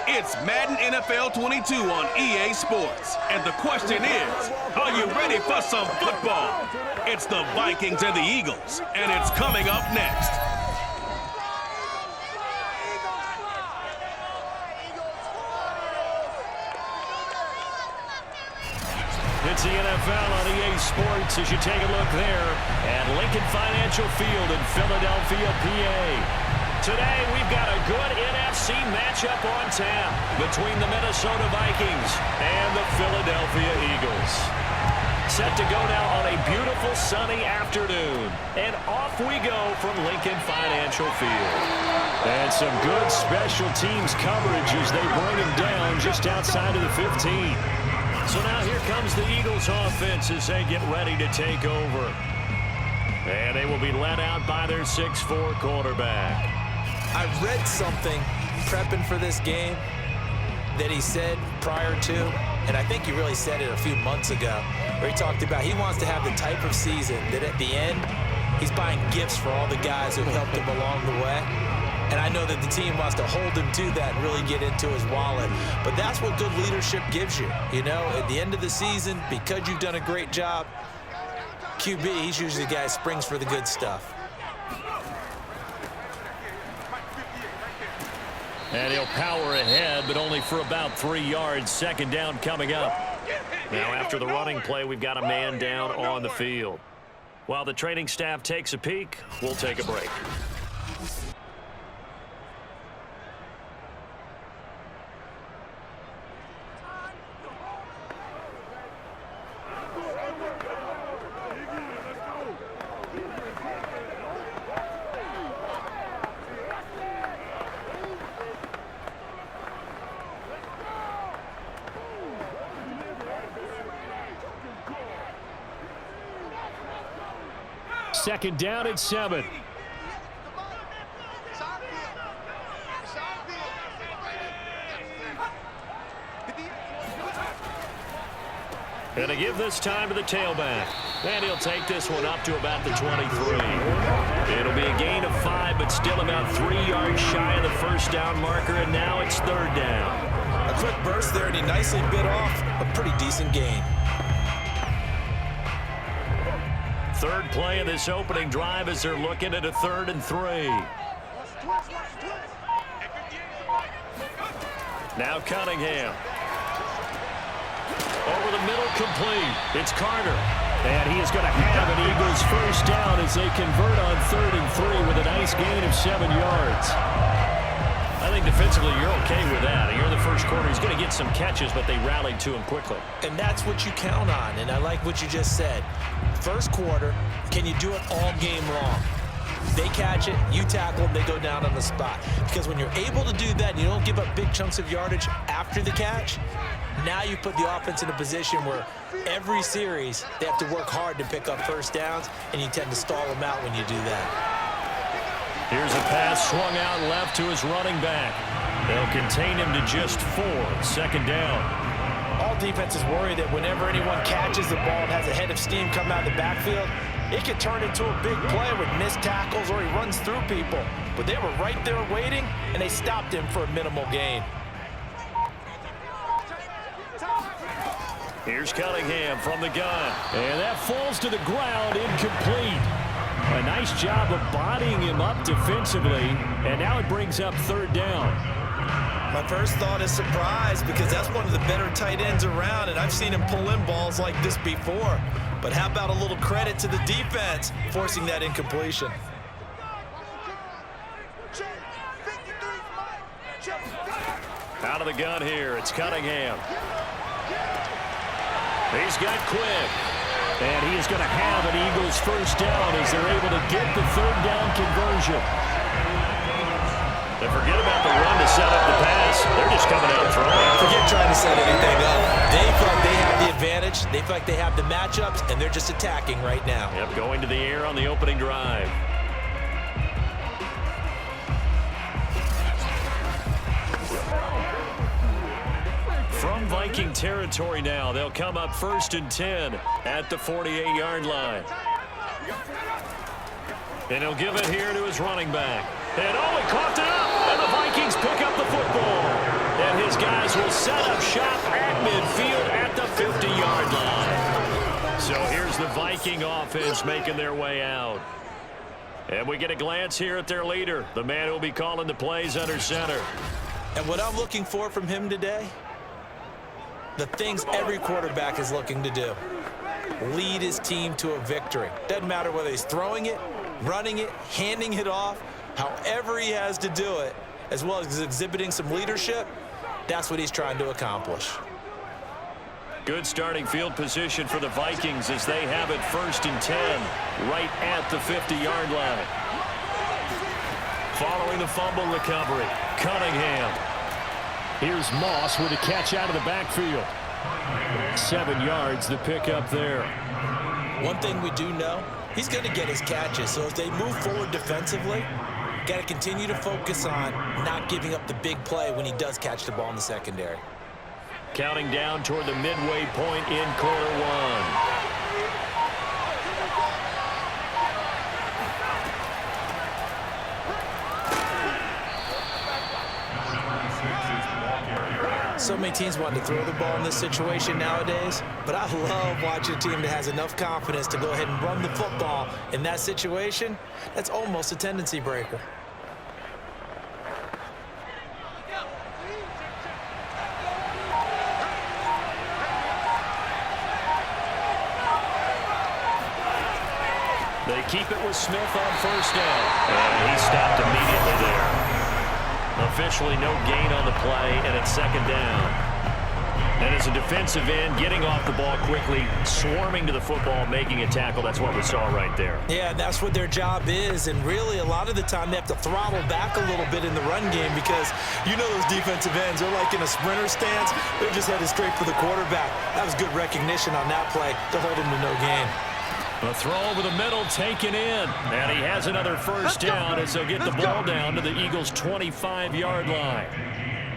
It's Madden NFL 22 on EA Sports. And the question is, are you ready for some football? It's the Vikings and the Eagles, and it's coming up next. It's the NFL on EA Sports as you take a look there at Lincoln Financial Field in Philadelphia, PA. Today, we've got a good NFC matchup on tap between the Minnesota Vikings and the Philadelphia Eagles. Set to go now on a beautiful sunny afternoon. And off we go from Lincoln Financial Field. And some good special teams coverage as they bring him down just outside of the 15. So now here comes the Eagles offense as they get ready to take over. And they will be led out by their 6'4" quarterback. I read something prepping for this game that he said prior to, and I think he really said it a few months ago, where he talked about he wants to have the type of season that at the end, he's buying gifts for all the guys who helped him along the way. And I know that the team wants to hold him to that and really get into his wallet. But that's what good leadership gives you. You know, at the end of the season, because you've done a great job, QB, he's usually the guy who springs for the good stuff. And he'll power ahead, but only for about 3 yards. Second down coming up. Now, after the running play, we've got a man down on the field. While the training staff takes a peek, we'll take a break. Second down and 7. And to give this time to the tailback. And he'll take this one up to about the 23. It'll be a gain of 5, but still about 3 yards shy of the first down marker, and now it's third down. A quick burst there, and he nicely bit off a pretty decent gain. Third play of this opening drive as they're looking at a 3rd and 3. Now Cunningham. Over the middle, complete. It's Carter. And he is going to have an Eagles first down as they convert on 3rd and 3 with a nice gain of 7 yards. I think defensively you're okay with that. You're in the first quarter. He's going to get some catches, but they rallied to him quickly. And that's what you count on, and I like what you just said. First quarter, can you do it all game long? They catch it, you tackle them, they go down on the spot. Because when you're able to do that and you don't give up big chunks of yardage after the catch, now you put the offense in a position where every series they have to work hard to pick up first downs, and you tend to stall them out when you do that. Here's a pass swung out left to his running back. They'll contain him to just 4. Second down. All defenses worry that whenever anyone catches the ball and has a head of steam come out of the backfield, it could turn into a big play with missed tackles or he runs through people. But they were right there waiting, and they stopped him for a minimal gain. Here's Cunningham from the gun. And that falls to the ground, incomplete. A nice job of bodying him up defensively, and now it brings up 3rd down. My first thought is surprise, because that's one of the better tight ends around, and I've seen him pull in balls like this before. But how about a little credit to the defense forcing that incompletion? Out of the gun here, it's Cunningham. He's got quick. And he is going to have an Eagles first down as they're able to get the 3rd down conversion. They forget about the run to set up the pass. They're just coming out throwing. Forget trying to set anything up. They feel like they have the advantage. They feel like they have the matchups, and they're just attacking right now. Yep, going to the air on the opening drive. From Viking territory now, they'll come up 1st and 10 at the 48-yard line. And he'll give it here to his running back. And oh, he coughed it up, and the Vikings pick up the football. And will set up shop at midfield at the 50-yard line. So here's the Viking offense making their way out. And we get a glance here at their leader, the man who will be calling the plays under center. And what I'm looking for from him today, the things every quarterback is looking to do. Lead his team to a victory. Doesn't matter whether he's throwing it, running it, handing it off, however he has to do it, as well as exhibiting some leadership, that's what he's trying to accomplish. Good starting field position for the Vikings as they have it 1st and 10 right at the 50-yard line. Following the fumble recovery, Cunningham. Here's Moss with a catch out of the backfield. 7 yards the pick up there. One thing we do know, he's going to get his catches. So as they move forward defensively, got to continue to focus on not giving up the big play when he does catch the ball in the secondary. Counting down toward the midway point in quarter one. So many teams want to throw the ball in this situation nowadays, but I love watching a team that has enough confidence to go ahead and run the football in that situation. That's almost a tendency breaker. They keep it with Smith on 1st down. And he stopped immediately there. Officially no gain on the play, and it's 2nd down. And as a defensive end, getting off the ball quickly, swarming to the football, making a tackle, that's what we saw right there. Yeah, that's what their job is, and really a lot of the time they have to throttle back a little bit in the run game because you know those defensive ends, they're like in a sprinter stance. They're just headed straight for the quarterback. That was good recognition on that play to hold him to no gain. A throw over the middle taken in. And he has another 1st down as they'll get the ball down to the Eagles' 25-yard line.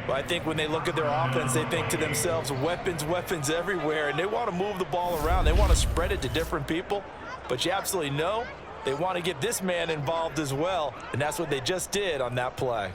Well, I think when they look at their offense, they think to themselves, weapons, weapons everywhere, and they want to move the ball around. They want to spread it to different people. But you absolutely know they want to get this man involved as well, and that's what they just did on that play.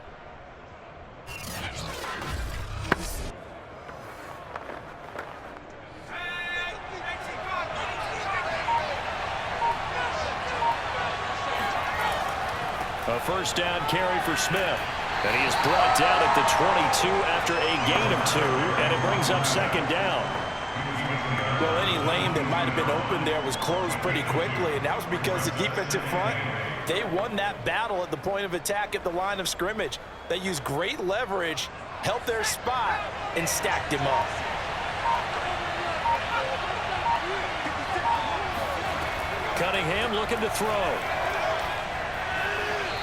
A 1st down carry for Smith. And he is brought down at the 22 after a gain of 2, and it brings up 2nd down. Well, any lane that might have been open there was closed pretty quickly, and that was because the defensive front, they won that battle at the point of attack at the line of scrimmage. They used great leverage, held their spot, and stacked him up. Cunningham looking to throw.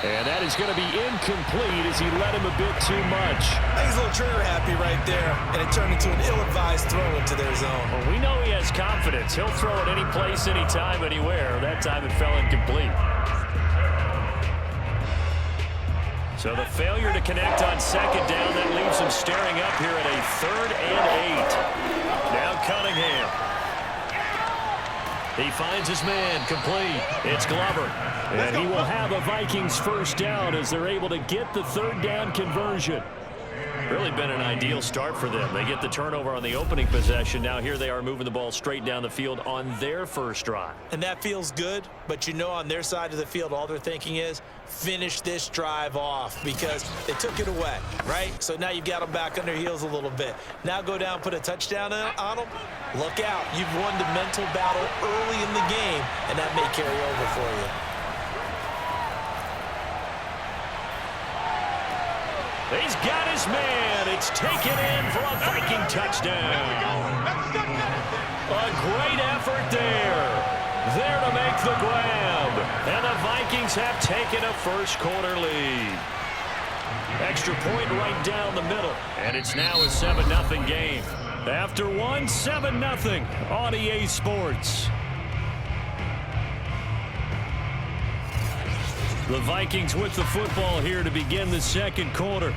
And that is going to be incomplete as he let him a bit too much. I think he's a little trigger happy right there, and it turned into an ill-advised throw into their zone. Well, we know he has confidence. He'll throw it any place, anytime, anywhere. That time it fell incomplete. So the failure to connect on 2nd down, that leaves him staring up here at a 3rd and 8. Now Cunningham. He finds his man, complete. It's Glover. And he will have a Vikings 1st down as they're able to get the 3rd down conversion. Really been an ideal start for them. They get the turnover on the opening possession. Now here they are moving the ball straight down the field on their 1st drive. And that feels good, but you know on their side of the field, all they're thinking is finish this drive off because they took it away, right? So now you've got them back on their heels a little bit. Now go down, put a touchdown on them. Look out. You've won the mental battle early in the game, and that may carry over for you. He's got his man. It's taken in for a Viking touchdown. A great effort there. There to make the grab. And the Vikings have taken a 1st quarter lead. Extra point right down the middle. And it's now a 7-0 game. After one, 7-0 on EA Sports. The Vikings with the football here to begin the 2nd quarter.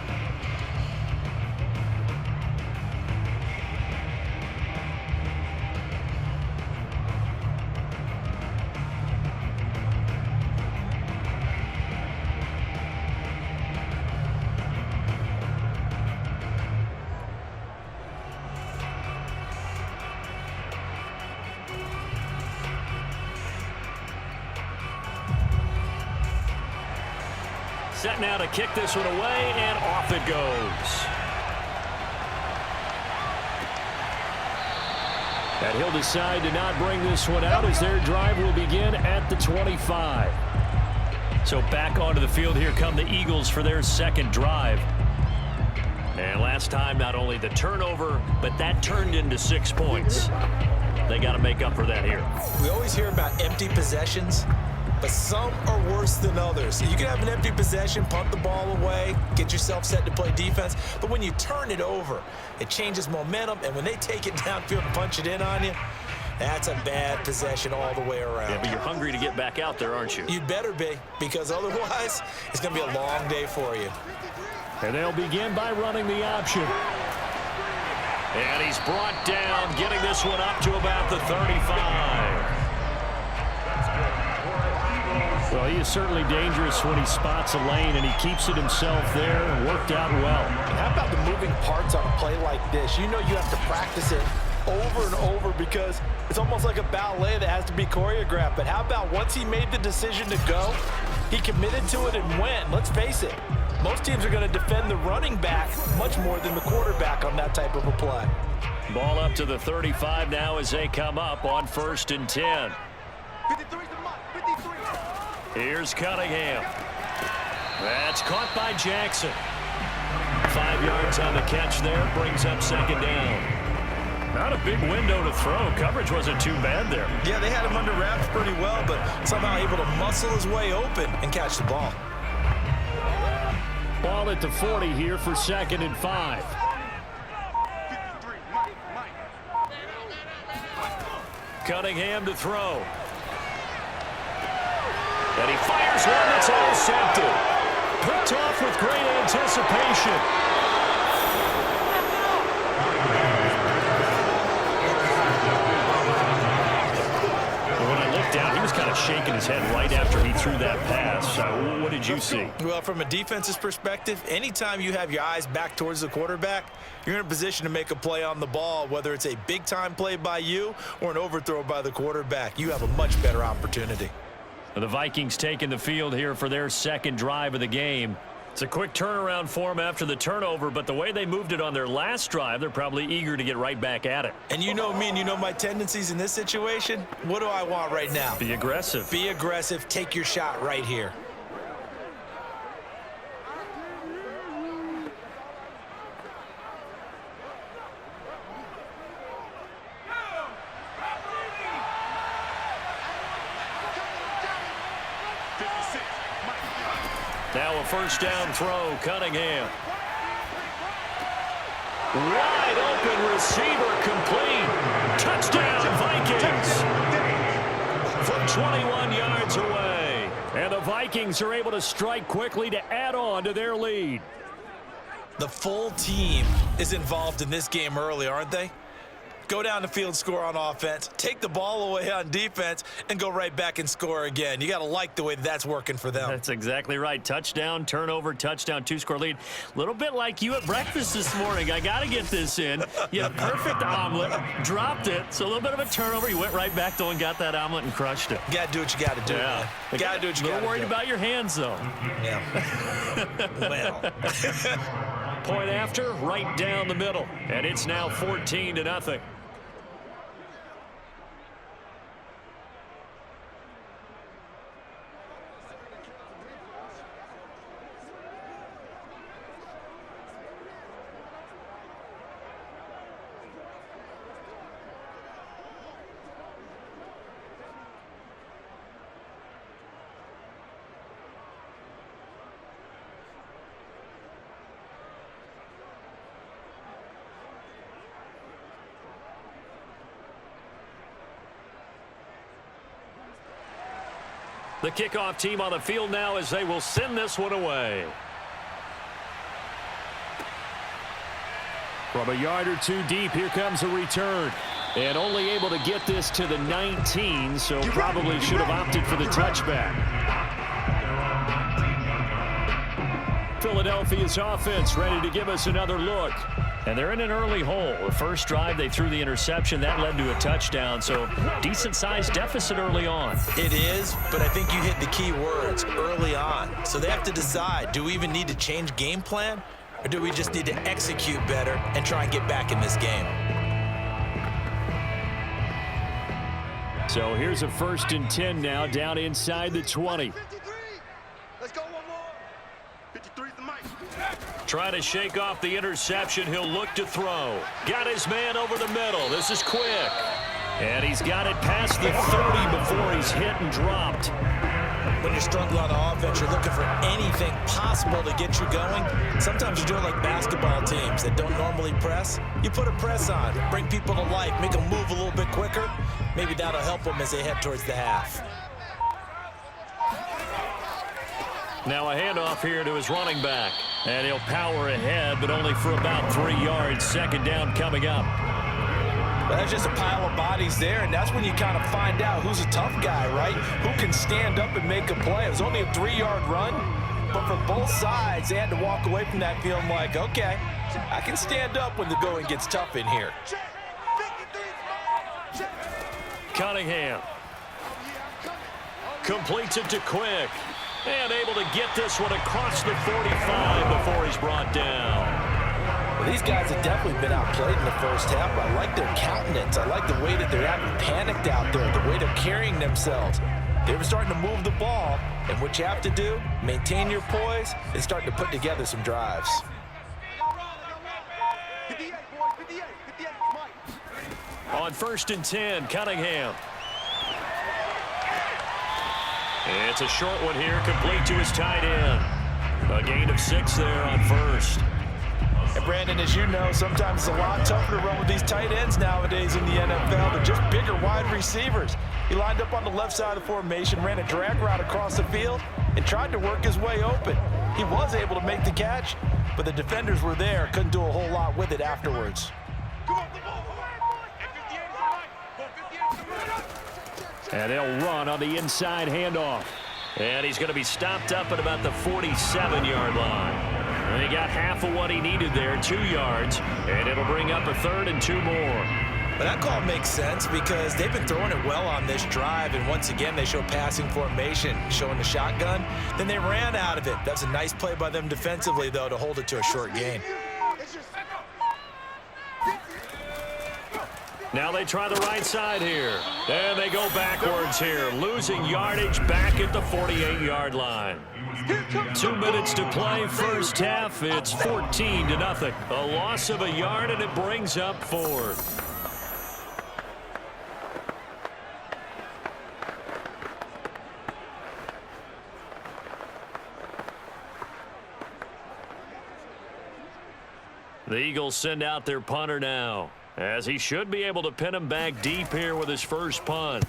set now to kick this one away, and off it goes. And he'll decide to not bring this one out as their drive will begin at the 25. So back onto the field here come the Eagles for their second drive. And last time, not only the turnover, but that turned into 6 points. They got to make up for that here. We always hear about empty possessions, but some are worse than others. You can have an empty possession, punt the ball away, get yourself set to play defense, but when you turn it over, it changes momentum, and when they take it downfield and punch it in on you, that's a bad possession all the way around. Yeah, but you're hungry to get back out there, aren't you? You'd better be, because otherwise, it's going to be a long day for you. And they'll begin by running the option. And he's brought down, getting this one up to about the 35. Well, he is certainly dangerous when he spots a lane, and he keeps it himself there and worked out well. How about the moving parts on a play like this? You know you have to practice it over and over because it's almost like a ballet that has to be choreographed. But how about once he made the decision to go, he committed to it and went. Let's face it, most teams are going to defend the running back much more than the quarterback on that type of a play. Ball up to the 35 now as they come up on 1st and 10. Here's Cunningham. That's caught by Jackson. 5 yards on the catch there, brings up 2nd down. Not a big window to throw. Coverage wasn't too bad there. Yeah, they had him under wraps pretty well, but somehow able to muscle his way open and catch the ball. Ball at the 40 here for 2nd and 5. Cunningham to throw. And he fires one that's intercepted. Picked off with great anticipation. When I looked down, he was kind of shaking his head right after he threw that pass. What did you see? Well, from a defense's perspective, anytime you have your eyes back towards the quarterback, you're in a position to make a play on the ball, whether it's a big-time play by you or an overthrow by the quarterback. You have a much better opportunity. The Vikings taking the field here for their second drive of the game. It's a quick turnaround for them after the turnover, but the way they moved it on their last drive, they're probably eager to get right back at it. And you know me and you know my tendencies in this situation. What do I want right now? Be aggressive. Be aggressive. Take your shot right here. Now a 1st down throw, Cunningham. Wide open receiver complete. Touchdown, Vikings. From 21 yards away. And the Vikings are able to strike quickly to add on to their lead. The full team is involved in this game early, aren't they? Go down the field, score on offense, take the ball away on defense, and go right back and score again. You got to like the way that's working for them. That's exactly right. Touchdown, turnover, touchdown, 2-score lead. A little bit like you at breakfast this morning. I got to get this in. You had a perfect omelet, dropped it, so a little bit of a turnover. You went right back, though, and got that omelet and crushed it. You got to do what you got to do, man. You got to do what you got to do. A little worried about your hands, though. Yeah. Well. Point after, right down the middle. And it's now 14-0. The kickoff team on the field now as they will send this one away. From a yard or two deep, here comes a return. And only able to get this to the 19, so probably should have opted for the touchback. Philadelphia's offense ready to give us another look. And they're in an early hole. The first drive, they threw the interception. That led to a touchdown, so decent-sized deficit early on. It is, but I think you hit the key words, early on. So they have to decide, do we even need to change game plan, or do we just need to execute better and try and get back in this game? So here's a 1st and 10 now, down inside the 20. Let's go one more. 53's the mic. Trying to shake off the interception. He'll look to throw. Got his man over the middle. This is quick. And he's got it past the 30 before he's hit and dropped. When you're struggling on the offense, you're looking for anything possible to get you going. Sometimes you do it like basketball teams that don't normally press. You put a press on, bring people to life, make them move a little bit quicker. Maybe that'll help them as they head towards the half. Now a handoff here to his running back. And he'll power ahead, but only for about 3 yards. 2nd down coming up. Well, there's just a pile of bodies there, and that's when you kind of find out who's a tough guy, right? Who can stand up and make a play. It was only a 3-yard run, but for both sides, they had to walk away from that feeling like, okay, I can stand up when the going gets tough in here. Cunningham completes it to Quick. And able to get this one across the 45 before he's brought down. Well, these guys have definitely been outplayed in the first half. I like their countenance. I like the way that they're acting panicked out there, the way they're carrying themselves. They were starting to move the ball, and what you have to do, maintain your poise and start to put together some drives. 58, boys, 58, 58, Mike. On 1st and 10, Cunningham. It's a short one here, complete to his tight end. A gain of 6 there on 1st. And Brandon, as you know, sometimes it's a lot tougher to run with these tight ends nowadays in the NFL. They're just bigger wide receivers. He lined up on the left side of the formation, ran a drag route across the field, and tried to work his way open. He was able to make the catch, but the defenders were there, couldn't do a whole lot with it afterwards. Come on, the ball. And they'll run on the inside handoff. And he's going to be stopped up at about the 47-yard line. And he got half of what he needed there, 2 yards. And it'll bring up a 3rd and 2 more. But that call makes sense because they've been throwing it well on this drive. And once again, they show passing formation, showing the shotgun. Then they ran out of it. That's a nice play by them defensively, though, to hold it to a short gain. Now they try the right side here. And they go backwards here, losing yardage back at the 48-yard line. 2 minutes to play, first half. It's 14-0. A loss of a yard, and it brings up 4th. The Eagles send out their punter now, as he should be able to pin him back deep here with his first punt.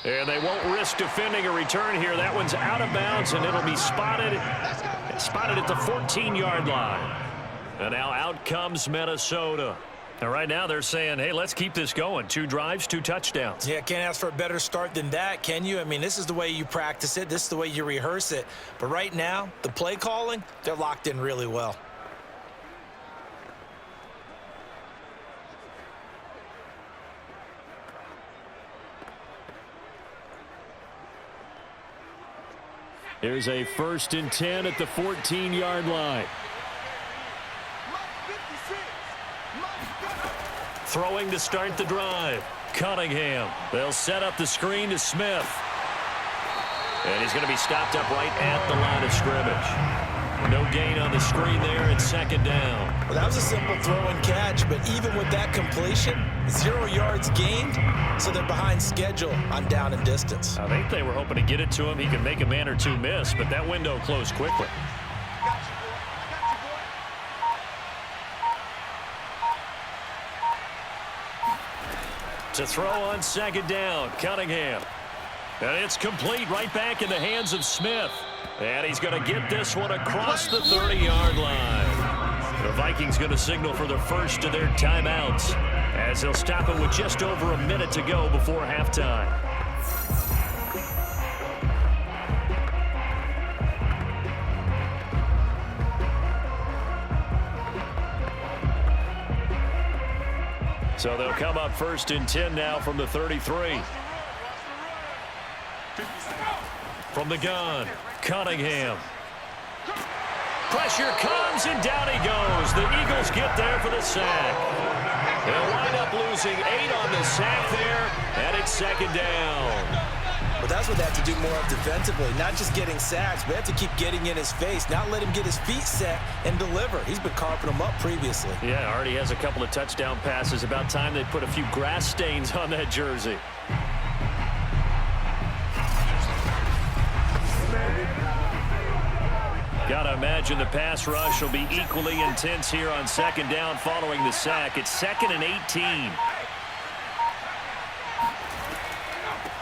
And they won't risk defending a return here. That one's out of bounds, and it'll be spotted at the 14-yard line. And now out comes Minnesota. And right now they're saying, hey, let's keep this going. 2 drives, 2 touchdowns. Yeah, can't ask for a better start than that, can you? I mean, this is the way you practice it. This is the way you rehearse it. But right now, the play calling, they're locked in really well. Here's a 1st and 10 at the 14-yard line. Throwing to start the drive. Cunningham. They'll set up the screen to Smith. And he's going to be stopped up right at the line of scrimmage. No gain on the screen there at 2nd down. Well, that was a simple throw and catch, but even with that completion, 0 yards gained, so they're behind schedule on down and distance. I think they were hoping to get it to him. He could make a man or 2 miss, but that window closed quickly. To throw on 2nd down, Cunningham. And it's complete right back in the hands of Smith. And he's going to get this one across the 30-yard line. The Vikings going to signal for the first of their timeouts, as they'll stop it with just over a minute to go before halftime. So they'll come up 1st and 10 now from the 33. From the gun, Cunningham. Pressure comes, and down he goes. The Eagles get there for the sack. They'll wind up losing 8 on the sack there, and it's 2nd down. But that's what they have to do more of defensively, not just getting sacks, but they have to keep getting in his face, not let him get his feet set and deliver. He's been carping them up previously. Yeah, already has a couple of touchdown passes. About time they put a few grass stains on that jersey. Gotta imagine the pass rush will be equally intense here on 2nd down following the sack. It's 2nd and 18.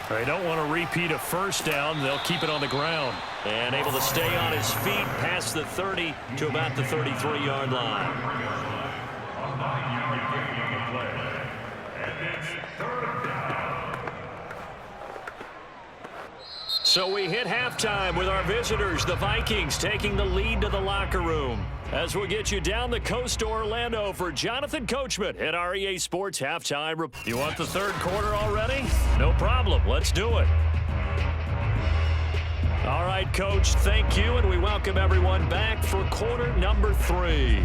They don't want to repeat a 1st down. They'll keep it on the ground. And able to stay on his feet past the 30 to about the 33-yard line. So we hit halftime with our visitors, the Vikings, taking the lead to the locker room. As we get you down the coast to Orlando for Jonathan Coachman at our EA Sports Halftime. You want the 3rd quarter already? No problem. Let's do it. All right, Coach, thank you, and we welcome everyone back for quarter number 3.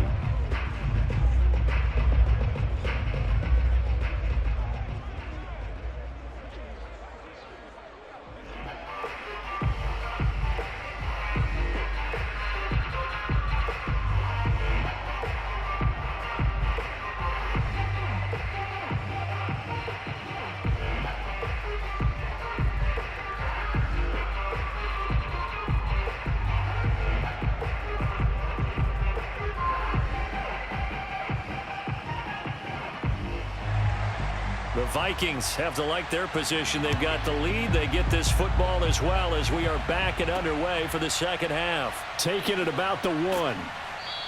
The Vikings have to like their position. They've got the lead. They get this football as well as we are back and underway for the 2nd half. Taking it about the 1.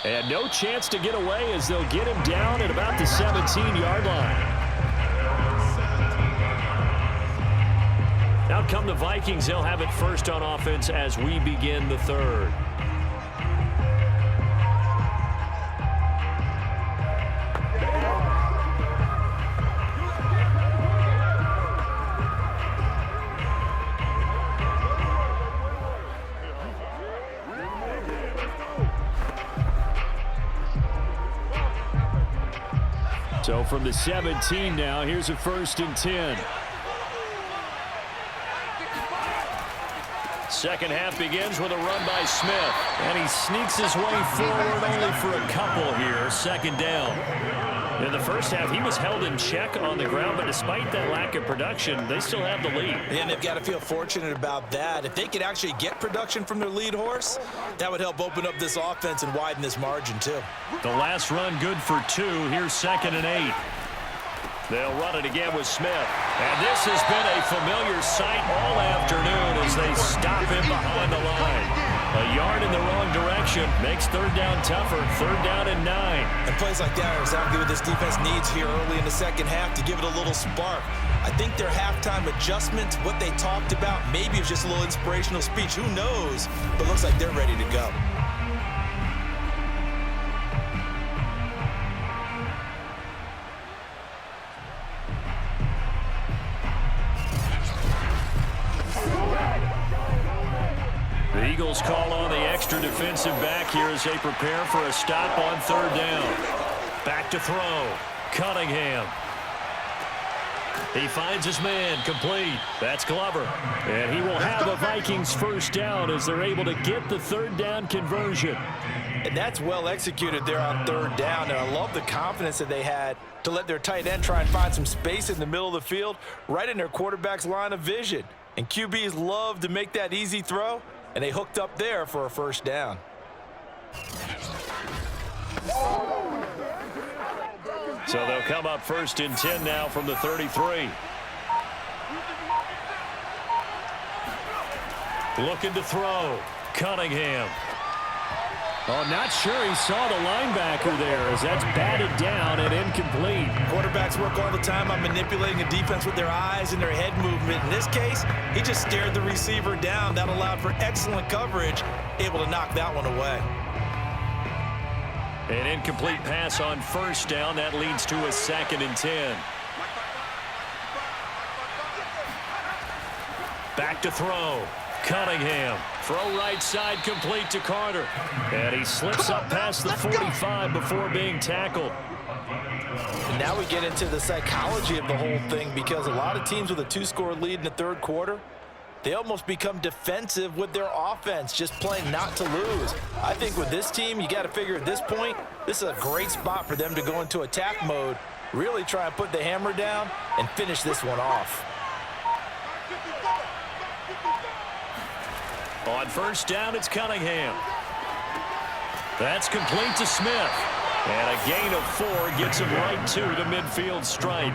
And no chance to get away as they'll get him down at about the 17-yard line. Out come the Vikings. They'll have it 1st on offense as we begin the 3rd. So from the 17 now, here's a 1st and 10. 2nd half begins with a run by Smith. And he sneaks his way forward only for a couple here. 2nd down. In the 1st half, he was held in check on the ground, but despite that lack of production, they still have the lead. And they've got to feel fortunate about that. If they could actually get production from their lead horse, that would help open up this offense and widen this margin too. The last run good for 2. Here's 2nd and 8. They'll run it again with Smith. And this has been a familiar sight all afternoon as they stop him behind the line. A yard in the wrong direction makes 3rd down tougher. 3rd down and 9. And plays like that are exactly what this defense needs here early in the 2nd half to give it a little spark. I think their halftime adjustments, what they talked about, maybe it was just a little inspirational speech. Who knows? But looks like they're ready to go. The Eagles call on the extra defensive back here as they prepare for a stop on 3rd down. Back to throw. Cunningham. He finds his man complete. That's Glover. And he will have a Vikings 1st down as they're able to get the 3rd down conversion. And that's well executed there on 3rd down. And I love the confidence that they had to let their tight end try and find some space in the middle of the field, right in their quarterback's line of vision. And QBs love to make that easy throw, and they hooked up there for a 1st down. So they'll come up 1st and 10 now from the 33. Looking to throw. Cunningham. Oh, not sure he saw the linebacker there as that's batted down and incomplete. Quarterbacks work all the time on manipulating a defense with their eyes and their head movement. In this case, he just stared the receiver down. That allowed for excellent coverage, able to knock that one away. An incomplete pass on first down. That leads to a 2nd and 10. Back to throw. Cunningham. Throw right side complete to Carter. And he slips up past the 45 before being tackled. And now we get into the psychology of the whole thing, because a lot of teams with a 2-score lead in the third quarter, they almost become defensive with their offense, just playing not to lose. I think with this team, you got to figure at this point, this is a great spot for them to go into attack mode, really try and put the hammer down and finish this one off. On first down, it's Cunningham. That's complete to Smith. And a gain of 4 gets him right to the midfield stripe.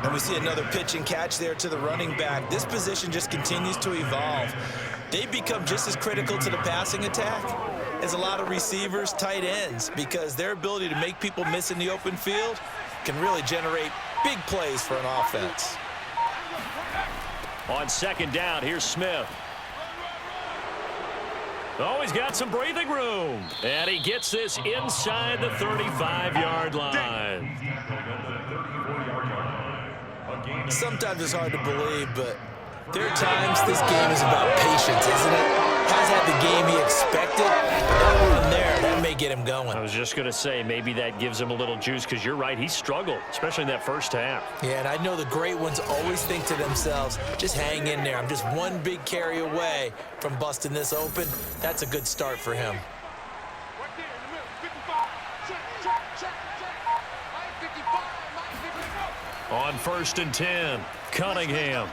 And we see another pitch and catch there to the running back. This position just continues to evolve. They've become just as critical to the passing attack as a lot of receivers, tight ends, because their ability to make people miss in the open field can really generate big plays for an offense. On 2nd down, here's Smith. Oh, he's got some breathing room. And he gets this inside the 35-yard line. Sometimes it's hard to believe, but there are times this game is about patience, isn't it? Has had the game he expected. That one there, that may get him going. I was just going to say, maybe that gives him a little juice, because you're right, he struggled, especially in that first half. Yeah, and I know the great ones always think to themselves, just hang in there. I'm just one big carry away from busting this open. That's a good start for him. On 1st and 10, Cunningham.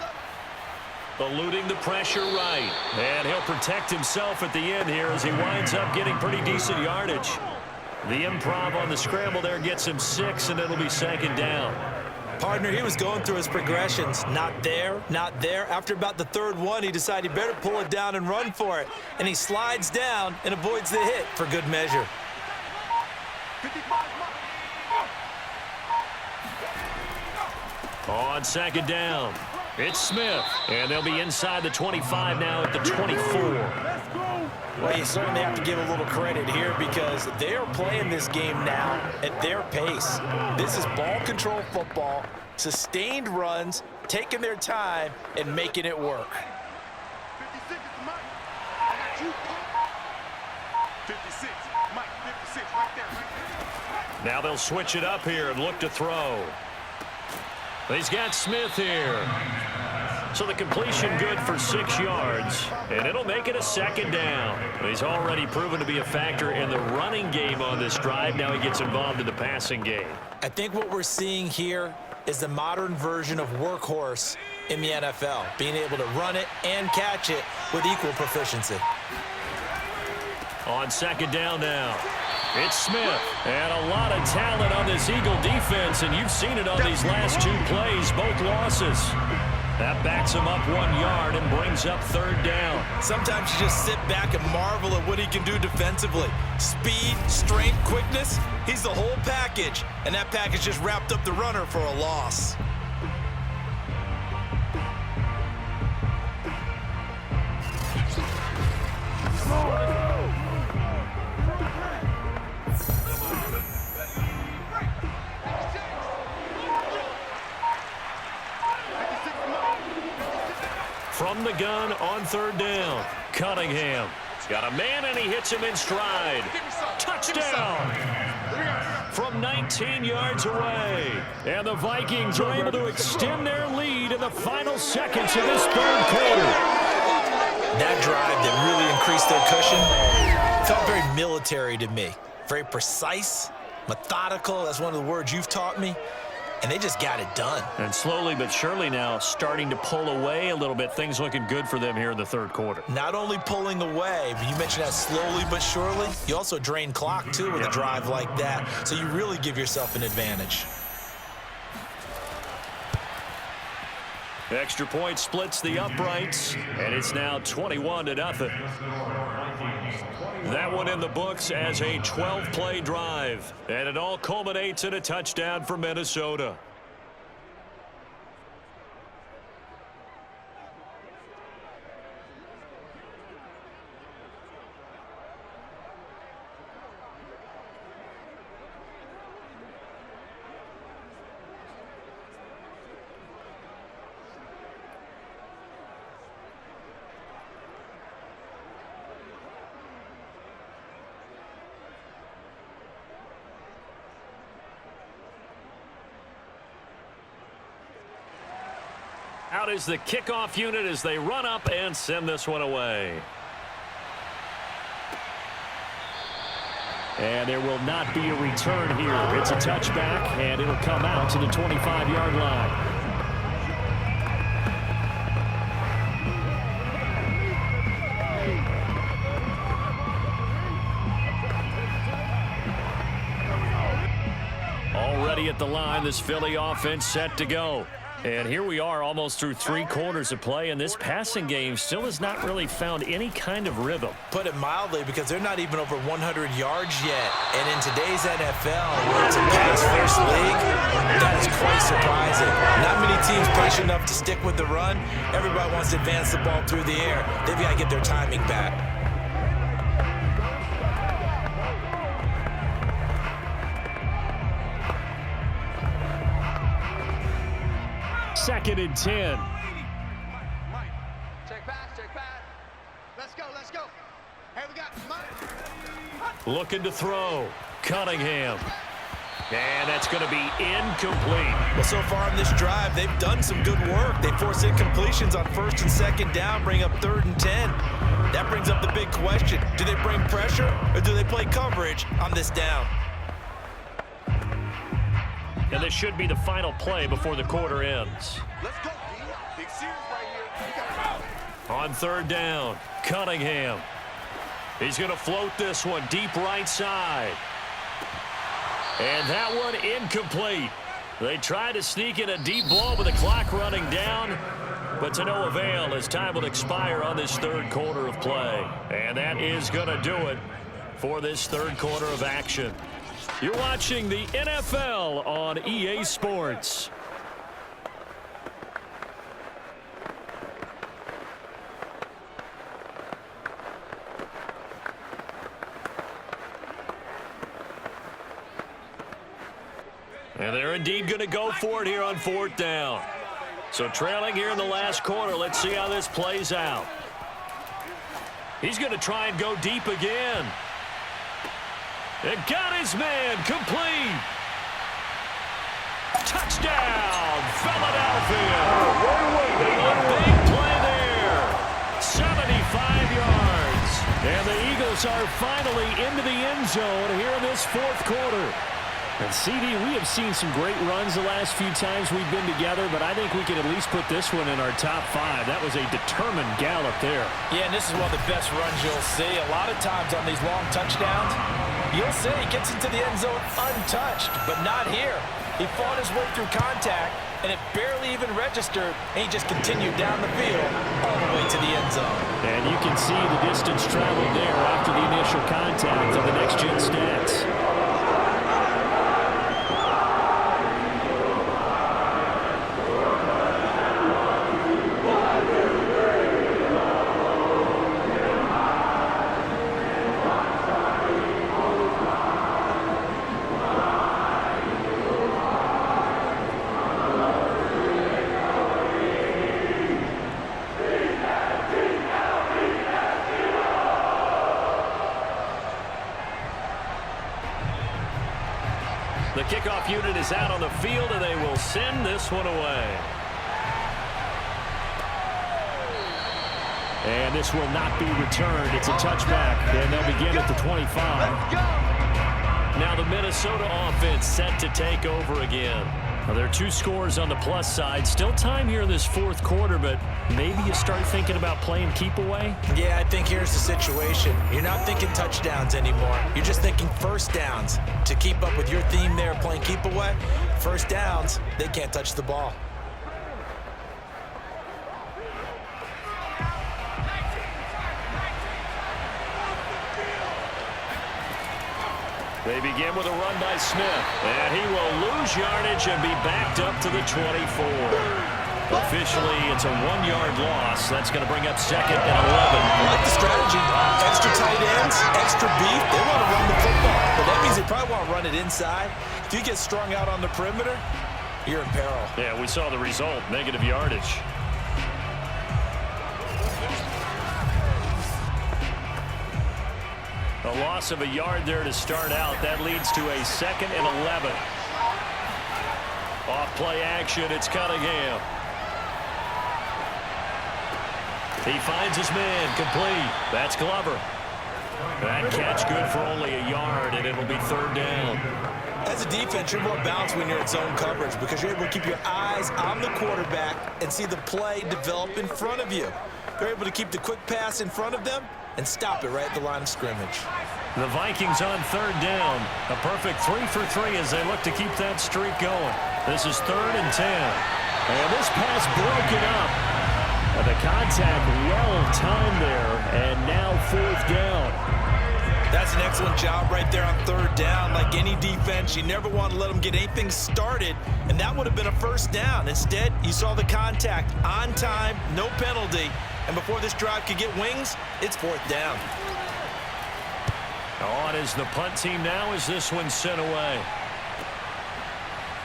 Eluding the pressure right. And he'll protect himself at the end here as he winds up getting pretty decent yardage. The improv on the scramble there gets him 6, and it'll be 2nd down. Partner, he was going through his progressions. Not there, not there. After about the 3rd one, he decided he better pull it down and run for it. And he slides down and avoids the hit for good measure. On 2nd down, it's Smith. And they'll be inside the 25 now at the 24. Well, you certainly have to give a little credit here, because they're playing this game now at their pace. This is ball control football, sustained runs, taking their time and making it work. 56 is Mike. I got you. 56, Mike, 56, right there. Now they'll switch it up here and look to throw. He's got Smith here. So the completion good for 6 yards, and it'll make it a 2nd down. He's already proven to be a factor in the running game on this drive. Now he gets involved in the passing game. I think what we're seeing here is the modern version of workhorse in the NFL, being able to run it and catch it with equal proficiency. On 2nd down now, it's Smith. And a lot of talent on this Eagle defense, and you've seen it on these last 2 plays, both losses. That backs him up 1 yard and brings up 3rd down. Sometimes you just sit back and marvel at what he can do defensively. Speed, strength, quickness, he's the whole package. And that package just wrapped up the runner for a loss. From the gun on 3rd down, Cunningham. He's got a man, and he hits him in stride. Touchdown! From 19 yards away. And the Vikings are able to extend their lead in the final seconds of this 3rd quarter. That drive that really increased their cushion felt very military to me. Very precise, methodical. That's one of the words you've taught me. And they just got it done. And slowly but surely now starting to pull away a little bit. Things looking good for them here in the 3rd quarter. Not only pulling away, but you mentioned that slowly but surely. You also drain clock, too, with a drive like that. So you really give yourself an advantage. Extra point splits the uprights, and it's now 21-0. That one in the books as a 12-play drive, and it all culminates in a touchdown for Minnesota. Out is the kickoff unit as they run up and send this one away. And there will not be a return here. It's a touchback, and it'll come out to the 25-yard line. Already at the line, this Philly offense set to go. And here we are almost through 3 quarters of play, and this passing game still has not really found any kind of rhythm. Put it mildly, because they're not even over 100 yards yet. And in today's NFL, where it's a pass-first league, that is quite surprising. Not many teams patient enough to stick with the run. Everybody wants to advance the ball through the air. They've got to get their timing back. Second and 10. Check back. Let's go. Hey, we got Mike. Looking to throw. Cunningham. And that's going to be incomplete. Well, so far in this drive, they've done some good work. They force incompletions on 1st and 2nd down, bring up 3rd and 10. That brings up the big question. Do they bring pressure, or do they play coverage on this down? And this should be the final play before the quarter ends. Let's go, D. Big series right here. You got it. On 3rd down, Cunningham. He's going to float this one deep right side. And that one incomplete. They try to sneak in a deep ball with the clock running down, but to no avail as time will expire on this 3rd quarter of play. And that is going to do it for this 3rd quarter of action. You're watching the NFL on EA Sports. And they're indeed going to go for it here on 4th down. So trailing here in the last quarter, let's see how this plays out. He's going to try and go deep again. And got his man complete. Touchdown, Philadelphia. A big play there. 75 yards. And the Eagles are finally into the end zone here in this 4th quarter. And CD, we have seen some great runs the last few times we've been together, but I think we can at least put this one in our top 5. That was a determined gallop there. Yeah, and this is one of the best runs you'll see. A lot of times on these long touchdowns, you'll see he gets into the end zone untouched, but not here. He fought his way through contact, and it barely even registered, and he just continued down the field all the way to the end zone. And you can see the distance traveled there after the initial contact of the next-gen stats. The kickoff unit is out on the field, and they will send this one away. And this will not be returned. It's a touchback, and they'll begin at the 25. Now the Minnesota offense set to take over again. Now there are 2 scores on the plus side. Still time here in this 4th quarter, but maybe you start thinking about playing keep away? Yeah, I think here's the situation. You're not thinking touchdowns anymore. You're just thinking 1st downs. To keep up with your theme there, playing keep away, 1st downs, they can't touch the ball. They begin with a run by Smith, and he will lose yardage and be backed up to the 24. Officially, it's a 1-yard loss. That's going to bring up 2nd and 11. I like the strategy. Extra tight ends, extra beef. They want to run the football, but that means they probably want to run it inside. If you get strung out on the perimeter, you're in peril. Yeah, we saw the result, negative yardage. A loss of a yard there to start out. That leads to a 2nd and 11. Off play action, it's Cunningham. He finds his man, complete. That's Glover. That catch good for only a yard, and it'll be 3rd down. As a defense, you're more balanced when you're in zone coverage because you're able to keep your eyes on the quarterback and see the play develop in front of you. They're able to keep the quick pass in front of them and stop it right at the line of scrimmage. The Vikings on 3rd down. A perfect 3 for 3 as they look to keep that streak going. This is 3rd and 10. And this pass broken up. And the contact well-timed there, and now 4th down. That's an excellent job right there on 3rd down. Like any defense, you never want to let them get anything started, and that would have been a 1st down. Instead, you saw the contact on time, no penalty, and before this drive could get wings, it's 4th down. On is the punt team now as this one's sent away.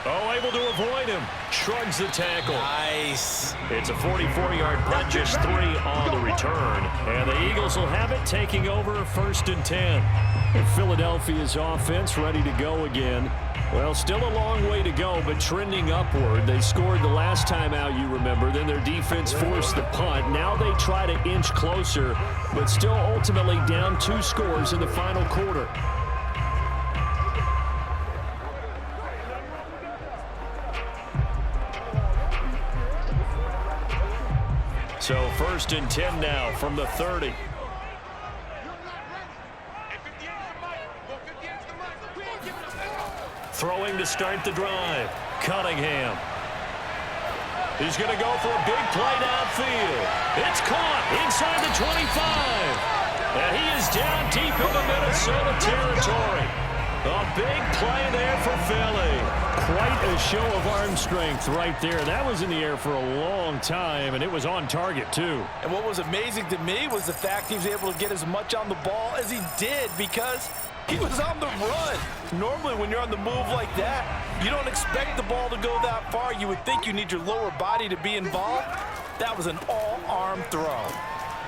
Oh, able to avoid him. Shrugs the tackle. Nice. It's a 44-yard punt, just 3 on the return. And the Eagles will have it, taking over 1st and 10. And Philadelphia's offense ready to go again. Well, still a long way to go, but trending upward. They scored the last time out, you remember. Then their defense forced the punt. Now they try to inch closer, but still ultimately down 2 scores in the final quarter. So 1st and 10 now from the 30. Throwing to start the drive. Cunningham. He's going to go for a big play downfield. It's caught inside the 25. And he is down deep into Minnesota territory. A big play there for Philly. Quite a show of arm strength right there. That was in the air for a long time, and it was on target, too. And what was amazing to me was the fact he was able to get as much on the ball as he did because he was on the run. Normally, when you're on the move like that, you don't expect the ball to go that far. You would think you need your lower body to be involved. That was an all-arm throw.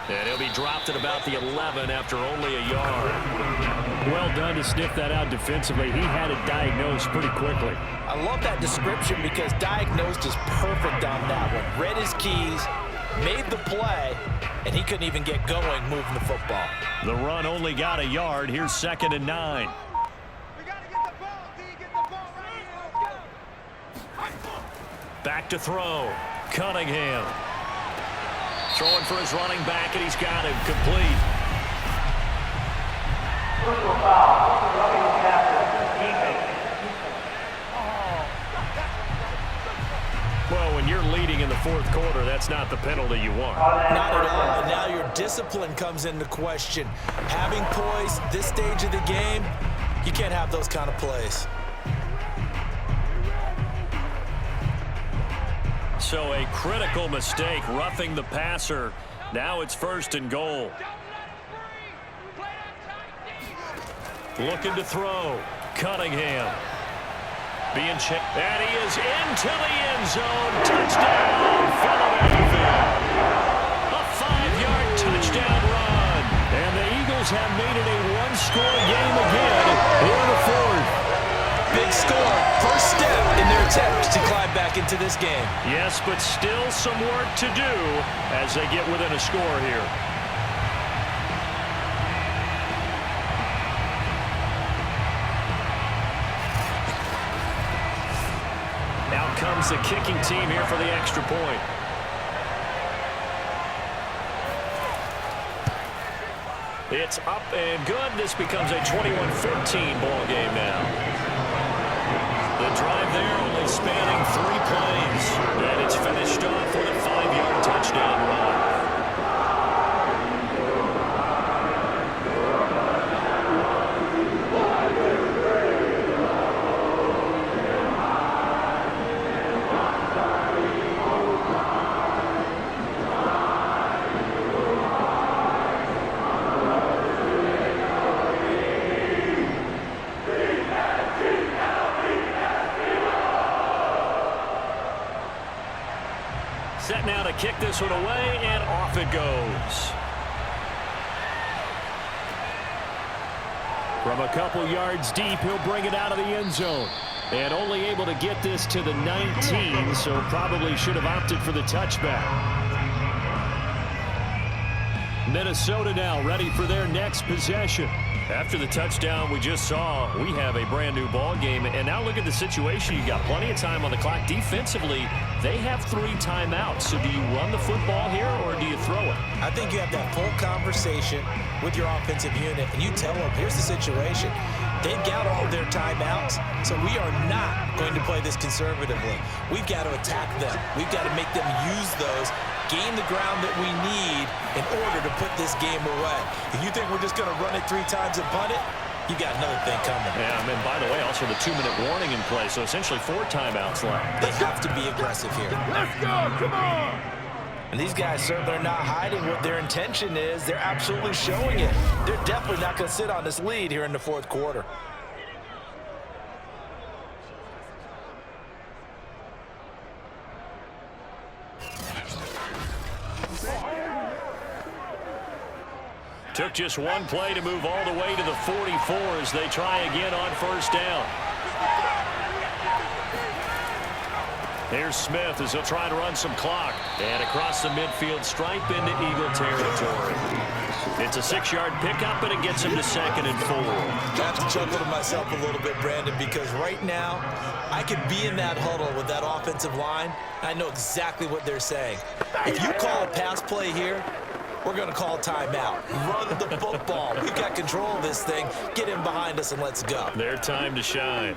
And he'll be dropped at about the 11 after only a yard. Well done to sniff that out defensively. He had it diagnosed pretty quickly. I love that description because diagnosed is perfect on that one. Read his keys, made the play, and he couldn't even get going moving the football. The run only got a yard. Here's 2nd and 9. We got to get the ball, D. Get the ball right here. Let's go. Back to throw. Cunningham. Throwing for his running back, and he's got him complete. Well, when you're leading in the 4th quarter, that's not the penalty you want. Not at all. And now your discipline comes into question. Having poise this stage of the game, you can't have those kind of plays. So a critical mistake, roughing the passer. Now it's 1st and goal. Looking to throw. Cunningham. Being checked. And he is into the end zone. Touchdown, Philadelphia. A 5-yard touchdown run. And the Eagles have made it a 1-score game again in the 4th. Big score. First step in their attempt to climb back into this game. Yes, but still some work to do as they get within a score here. Out comes the kicking team here for the extra point. It's up and good. This becomes a 21-14 ball game now. The drive there only spanning 3 plays. And it's finished off with a 5-yard touchdown run. Set now to kick this one away, and off it goes. From a couple yards deep, he'll bring it out of the end zone. And only able to get this to the 19, so probably should have opted for the touchback. Minnesota now ready for their next possession. After the touchdown we just saw, we have a brand new ball game. And now look at the situation. You got plenty of time on the clock. Defensively, they have 3 timeouts. So do you run the football here or do you throw it? I think you have that full conversation with your offensive unit, and you tell them, here's the situation. They've got all their timeouts, so we are not going to play this conservatively. We've got to attack them. We've got to make them use those, gain the ground that we need in order to put this game away. If you think we're just going to run it 3 times and punt it, you got another thing coming. Yeah, and by the way, also the 2-minute warning in play, so essentially 4 timeouts left. They have to be aggressive here. Let's go, come on! And these guys certainly are not hiding what their intention is. They're absolutely showing it. They're definitely not going to sit on this lead here in the 4th quarter. Took just 1 play to move all the way to the 44 as they try again on 1st down. Here's Smith as he'll try to run some clock. And across the midfield stripe into Eagle territory. It's a 6-yard pickup, and it gets him to 2nd and 4. I have to chuckle to myself a little bit, Brandon, because right now I could be in that huddle with that offensive line. I know exactly what they're saying. If you call a pass play here, we're going to call timeout. Run the football. We've got control of this thing. Get in behind us and let's go. Their time to shine.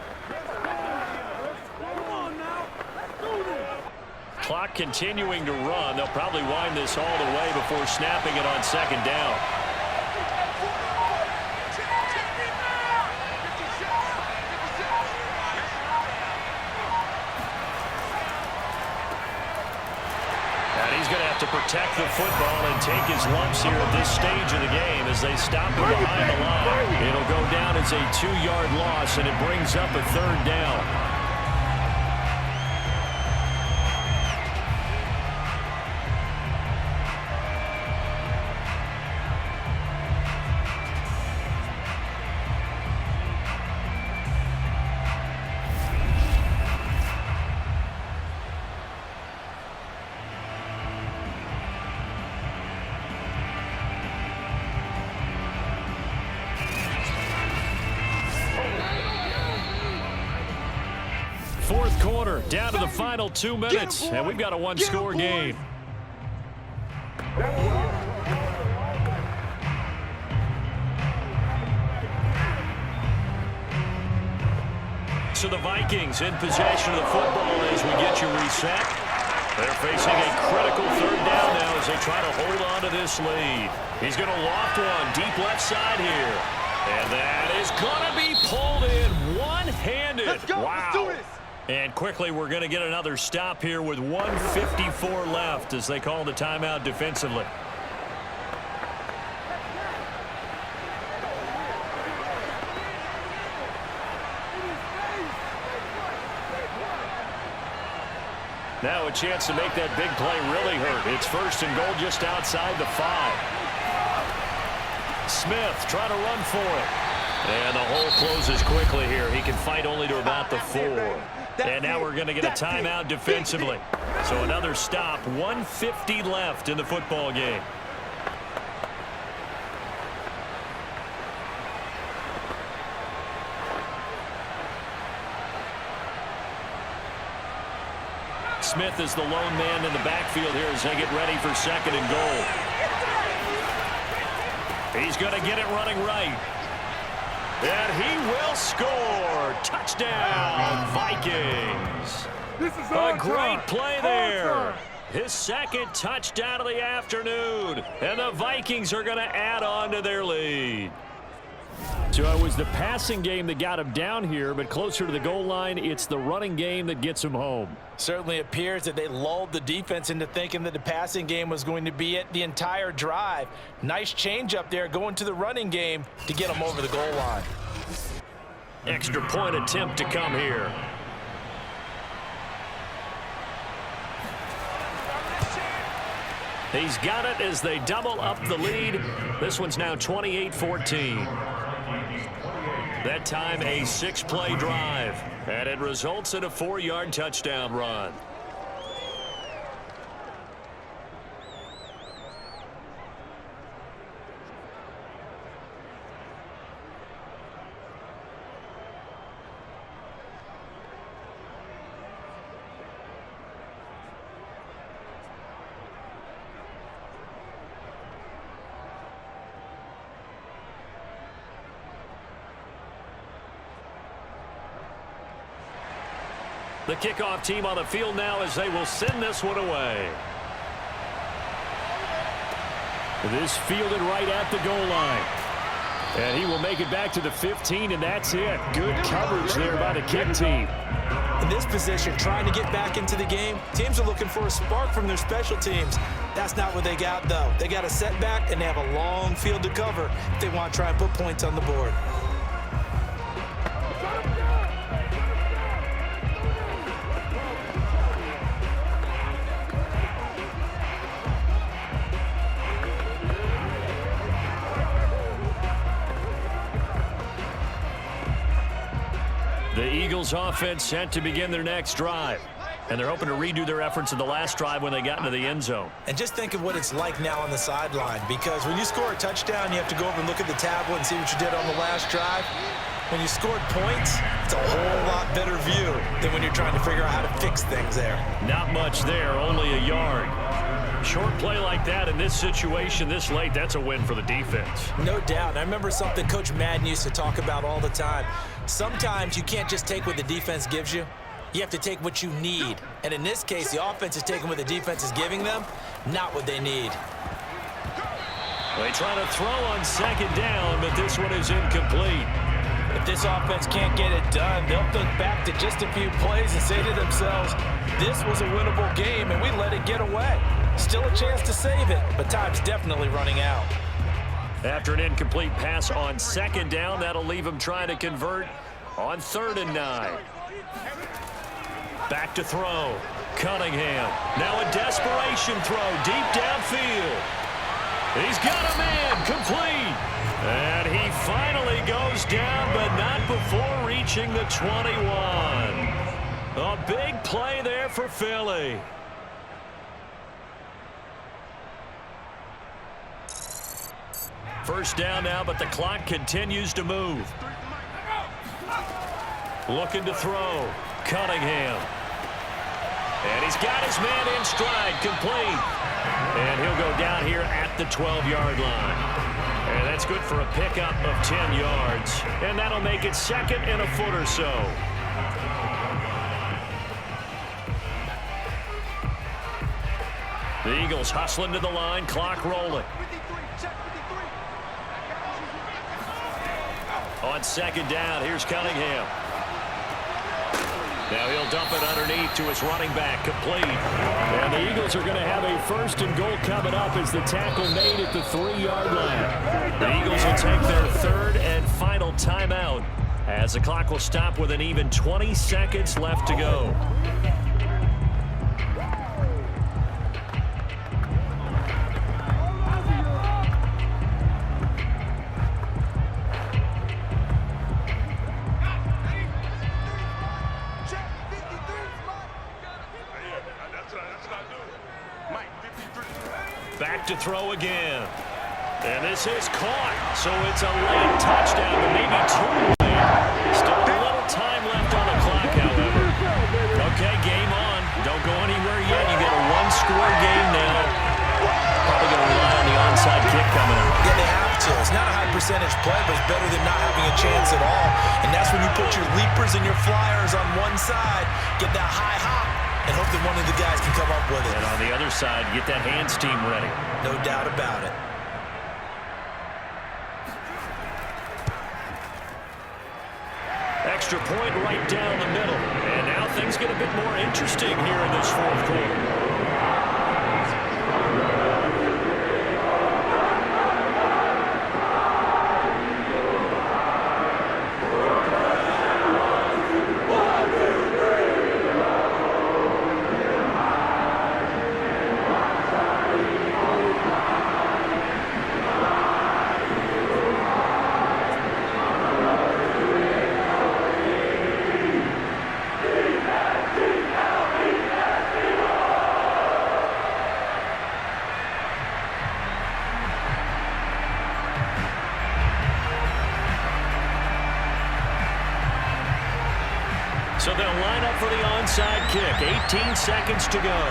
Clock continuing to run. They'll probably wind this all the way before snapping it on 2nd down. And he's going to have to protect the football and take his lumps here at this stage of the game as they stop him behind the line. It'll go down as a 2-yard loss, and it brings up a 3rd down. Fourth quarter, down to the final 2 minutes, and we've got a 1-score game. So the Vikings in possession of the football as we get you reset. They're facing a critical 3rd down now as they try to hold on to this lead. He's going to loft one deep left side here. And that is going to be pulled in one-handed. Let's go. Wow. Let's do this. And quickly we're going to get another stop here with 1:54 left as they call the timeout defensively. Now a chance to make that big play really hurt. It's 1st and goal just outside the 5. Smith trying to run for it. And the hole closes quickly here. He can fight only to about the 4. And now we're going to get a timeout defensively. So another stop. 1:50 left in the football game. Smith is the lone man in the backfield here as they get ready for 2nd and goal. He's going to get it running right. And he will score. Touchdown, Vikings. A great play there. His 2nd touchdown of the afternoon. And the Vikings are going to add on to their lead. So it was the passing game that got him down here, but closer to the goal line, it's the running game that gets him home. Certainly appears that they lulled the defense into thinking that the passing game was going to be it the entire drive. Nice change up there going to the running game to get them over the goal line. Extra point attempt to come here. He's got it as they double up the lead. This one's now 28-14. That time a 6-play drive, and it results in a 4-yard touchdown run. The kickoff team on the field now as they will send this one away. This fielded right at the goal line. And he will make it back to the 15, and that's it. Good coverage there by the kick team. In this position, trying to get back into the game, teams are looking for a spark from their special teams. That's not what they got, though. They got a setback, and they have a long field to cover if they want to try and put points on the board. The Eagles offense set to begin their next drive. And they're hoping to redo their efforts in the last drive when they got into the end zone. And just think of what it's like now on the sideline, because when you score a touchdown, you have to go over and look at the tablet and see what you did on the last drive. When you scored points, it's a whole lot better view than when you're trying to figure out how to fix things there. Not much there, only a yard. Short play like that in this situation this late, that's a win for the defense. No doubt. And I remember something Coach Madden used to talk about all the time. Sometimes you can't just take what the defense gives you. You have to take what you need. And in this case, the offense is taking what the defense is giving them, not what they need. They try to throw on second down, but this one is incomplete. If this offense can't get it done, they'll think back to just a few plays and say to themselves, this was a winnable game and we let it get away. Still a chance to save it, but time's definitely running out. After an incomplete pass on second down, that'll leave him trying to convert on 3rd and 9. Back to throw. Cunningham. Now a desperation throw deep downfield. He's got a man complete. And he finally goes down, but not before reaching the 21. A big play there for Philly. First down now, but the clock continues to move. Looking to throw. Cunningham. And he's got his man in stride, complete. And he'll go down here at the 12-yard line. And that's good for a pickup of 10 yards. And that'll make it 2nd and a foot or so. The Eagles hustling to the line, clock rolling. On second down, here's Cunningham. Now he'll dump it underneath to his running back, complete. And the Eagles are going to have a 1st and goal coming up as the tackle made at the 3-yard line. The Eagles will take their 3rd and final timeout as the clock will stop with an even 20 seconds left to go. Back to throw again. And this is caught. So it's a late touchdown, but maybe too late. Still a little time left on the clock, however. Okay, game on. Don't go anywhere yet. You get a 1-score game now. Probably going to rely on the onside kick coming up. Yeah, they have to. It's not a high percentage play, but it's better than not having a chance at all. And that's when you put your leapers and your flyers on one side, get that high hop, and hope that one of the guys can come up with it. And on the other side, get that hands team ready. No doubt about it. Extra point right down the middle. And now things get a bit more interesting here in this 4th quarter. So they'll line up for the onside kick. 18 seconds to go.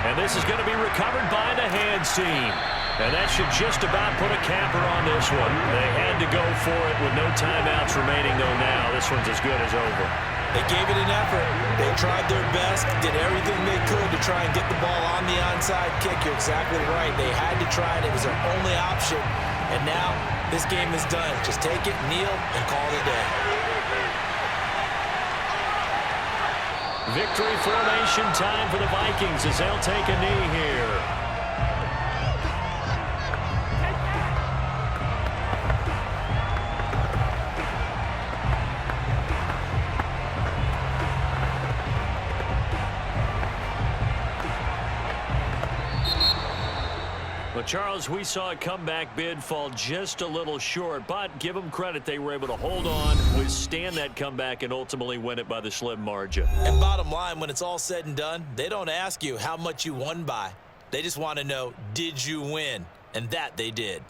And this is going to be recovered by the hands team. And that should just about put a capper on this one. They had to go for it with no timeouts remaining, though now. This one's as good as over. They gave it an effort. They tried their best, did everything they could to try and get the ball on the onside kick. You're exactly right. They had to try it. It was their only option. And now this game is done. Just take it, kneel, and call it a day. Victory formation time for the Vikings as they'll take a knee here. Well, Charles, we saw a comeback bid fall just a little short, but give them credit. They were able to hold on, withstand that comeback, and ultimately win it by the slim margin. And bottom line, when it's all said and done, they don't ask you how much you won by. They just want to know, did you win? And that they did.